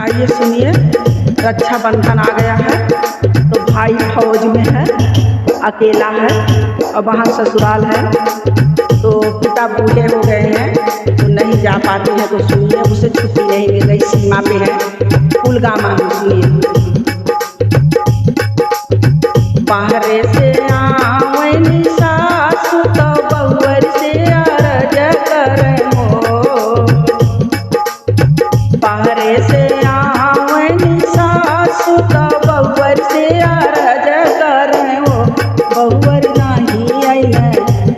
आइए सुनिए, रक्षाबंधन आ गया है तो भाई फौज में है, अकेला है और वहाँ ससुराल है तो पिता बूढ़े हो गए हैं तो नहीं जा पाते हैं। तो सुनिए, उसे छुट्टी नहीं मिल रही, सीमा पे है कुलगामा में। सुनिए, बाहरे से आवनी सासु तो बहुवर से अरज करे हो। बाहरे से आवनी सासु तो बहुवर से अरज करे हो। बहुवर नहीं अइने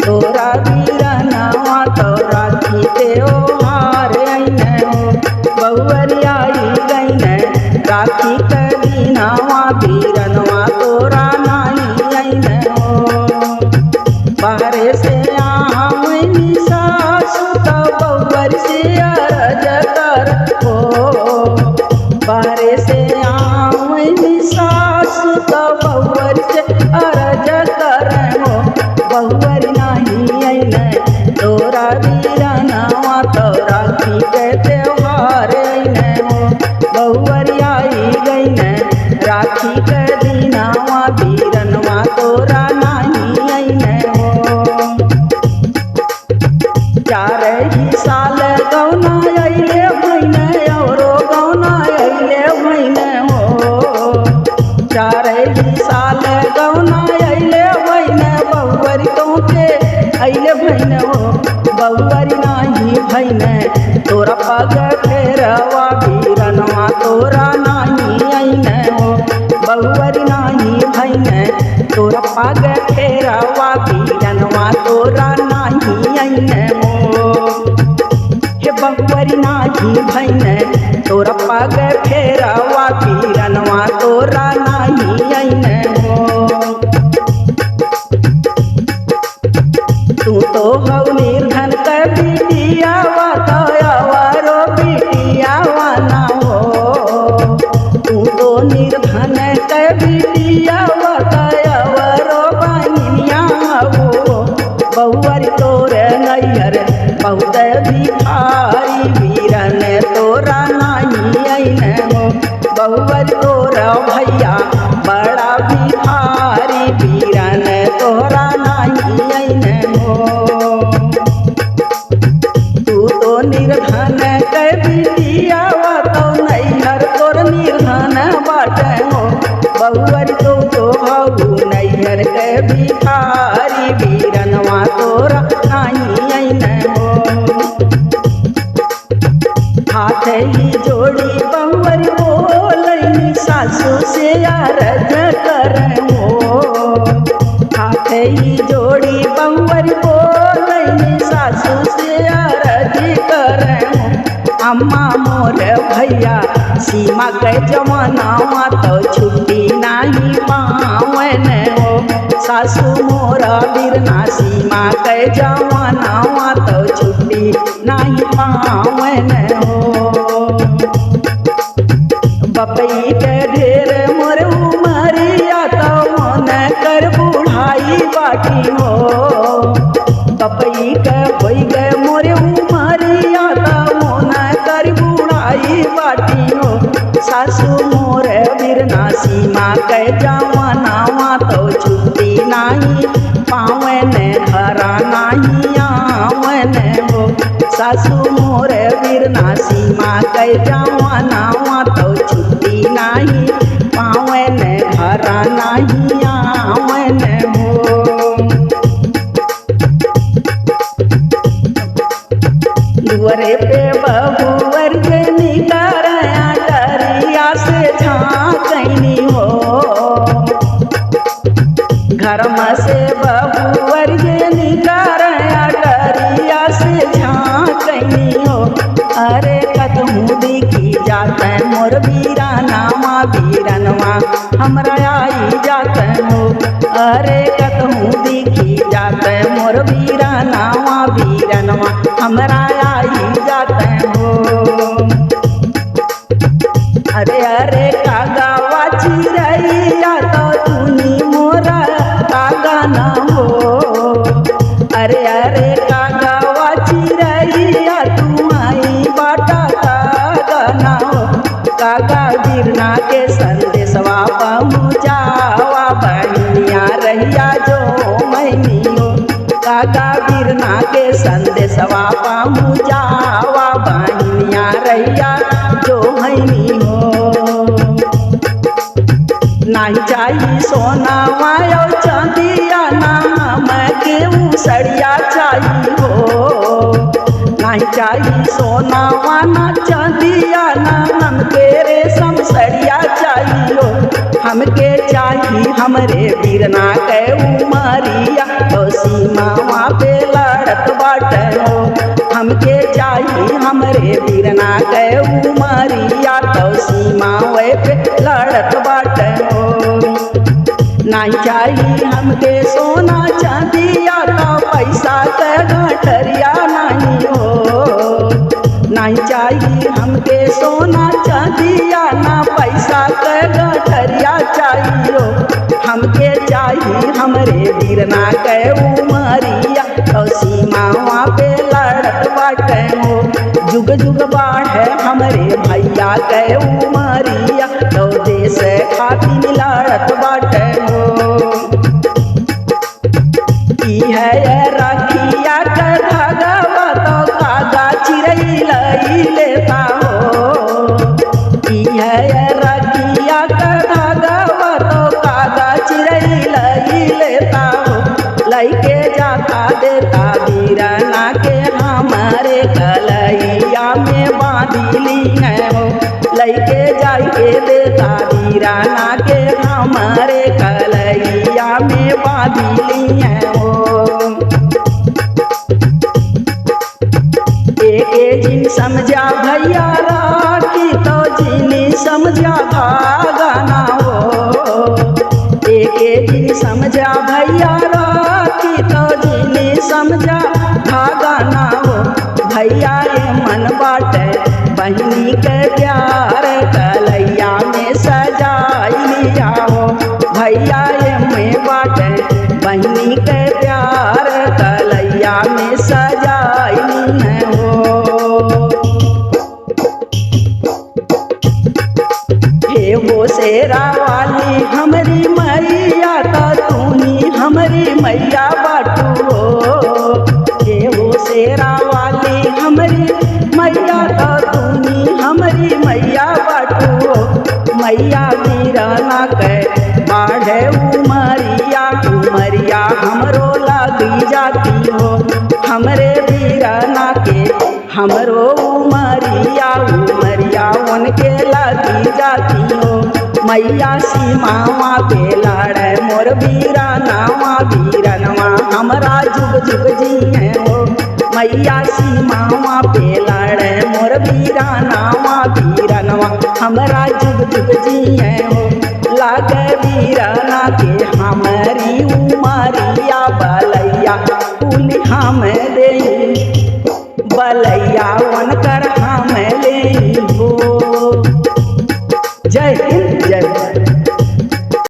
तोरा वीरनवा तो राखी त्योहार अइने हो। बहुवर आई गइने राखी के दिनवा वीरनवा तोरा बाहरे से आवनी सासु तो बहुवर से अरज कर हो। बाहरे से आवनी सासु तो बहुवर से अरज कर हो। बहुवर नहीं अइने तोरा वीरनवा तो राखी के त्योहार अइने हो। बहुवर आई गइने राखी के दिनवा वीरनवा तोरा नहीं अइने। चार ही साल गौना अइले भइने औरो गौना अइले भइने हो। चार ही साल गौना अइले भइने बहुवर तोके अइले भइने हो। बहुवर नाही भइने तोरा पग फेरवा वीरनवा तोरा नाही अइने हो। बहुवर नाही भइने तोरा पग फेरवा वीरनवा तोरा नाही अइने हो। हे बहुवर नाही भइने तोरा पग फेरवा वीरनवा तोरा नाही अइने हो। तू तो हौ निर्धन के बिटियावा तो अवरो बिटियावा ना हो। तू तो निर्धन के बिटियावा तो अवरो बनिया हो। बहुवर तोरे नैहर बहुत भिखारी वीरन तोरा नहीं अइने हो। बहुवर तोरा भैया बड़ा भिखारी वीरन तोरा नहीं अइने हो। तू तो निर्धन के बिटियावा तो नैहर तोर निर्धन बाटे हो। बहुवर तो हऊ नैहर के भिखारी वीरनवा तोरा नहीं अइने हो। हाथ ही जोड़ी बहुवर बोलैनी सासु से अरज करे हो। हाथ ही जोड़ी बहुवर बोलैनी सासु से अरज करे हो। अम्मा मोर भैया सीमा के जमानावा तो छुट्टी नहीं पावने हो। सासु मोरा बिरना सीमा के जमानावा तो छुट्टी नहीं पावने हो। बपई के ढेर मोर उमरिया तो मन कर बुढ़ाई बाटी हो। बपई के होई गए मोर उमरिया तो मन कर बुढ़ाई बाटी हो। सासु मोर बिरना सीमा के जमानावा तो छुट्टी नहीं पावने घरा नहीं आवने हो। सासु मोर बिरना सीमा के जमानावा तो छुट्टी नहीं पावने घरा नहीं आवने हो। दुअरे पे बहुवर के निकरया डरिया से झाँकनी हो। घर में से बहुवर के निकरया डरिया से झाँकनी हो। अरे कतहूँ दिखी जाते मोर वीरनवा वीरनवा हमरा आई जाते हो। अरे कतहूँ दिखी जाते मोर वीरनवा वीरनवा हमरा आई जाते हो। अरे अरे कागावा चिरैया तो तूनी मोरा कागा ना हो। अरे अरे कागावा चिरैया तू आई बाटा कागा ना हो। कागा बिरना के संदेशवा पहुँचावा बहनिया रहिया जो मैनी हो। कागा बिरना के संदेशवा पहुँचावा बहनिया रहिया जो मैनी हो। नहीं चाहिए सोना मायो चांदिया ना हमके सड़िया चाहिए हो। नहीं चाहिए सोना वाना चांदिया ना हमके रेशम सड़िया चाहिए हो। हमके चाहिए हमरे बिरना के उमरिया तो सीमा वहाँ पे लड़त बाटे हो। हमके चाहिए हमरे बिरना के उमरिया तो सीमा वे पे लड़त बाटे हो। नहीं चाहिए हमके सोना चांदिया तो पैसा के गठरिया नहीं हो। नहीं चाहिए हमके सोना चांदिया ना पैसा के गठरिया चाहिए हो। हमके चाहिए हमरे बिरना के उमरिया तो सीमा वहाँ पे लड़त बाटे हो। जुग जुग बाढ़े हमरे भैया के उमरिया तो देश खातिर लड़त बाटे हो। ई है रखिया के धागवा तो कागा चिरई लई लेता हो। ई है रखिया के धागवा तो कागा चिरई लई लेता हो। लइके जाता देता बिरना के हमारे कलैया में बांधिली है हो। लइके जाइके देता बिरना के हमारे कलैया में बांधिली है हो। एक जिन समझा भैया राखी तो जिनी समझा भागा ना हो। एक जिन समझा भैया राखी तो जिनी समझा भागा ना हो। भैया ये मन बाटे बहनी के प्यार कलैया में सजाई लिया हो। भैया ये में बाटे बहनी के प्यार कलैया में सजाई है हो। हे हो शेरा वाली हमरी मैया तो तूनी हमरी मैया बाटू हो। हे हो शेरा वाली हमरी मैया तो तूनी हमरी मैया बाटू हो। मैया बिरना के बाढ़े उमरिया उमरिया हमरो लगी जाती हो। हमरे बिरना के हमरो उमरिया उमरिया उनके लगी जाती हो। मैया सीमावा पे लड़े मोर बिरनवा बिरनवा हमरा जुग जुग जी हो। मैया सीमावा पे लड़े मोर बिरनवा बिरनवा हमरा जुग जुग जी हो। लागे बिरना के हमारी उमरिया बलैया फूल हम दे बलैया उनकर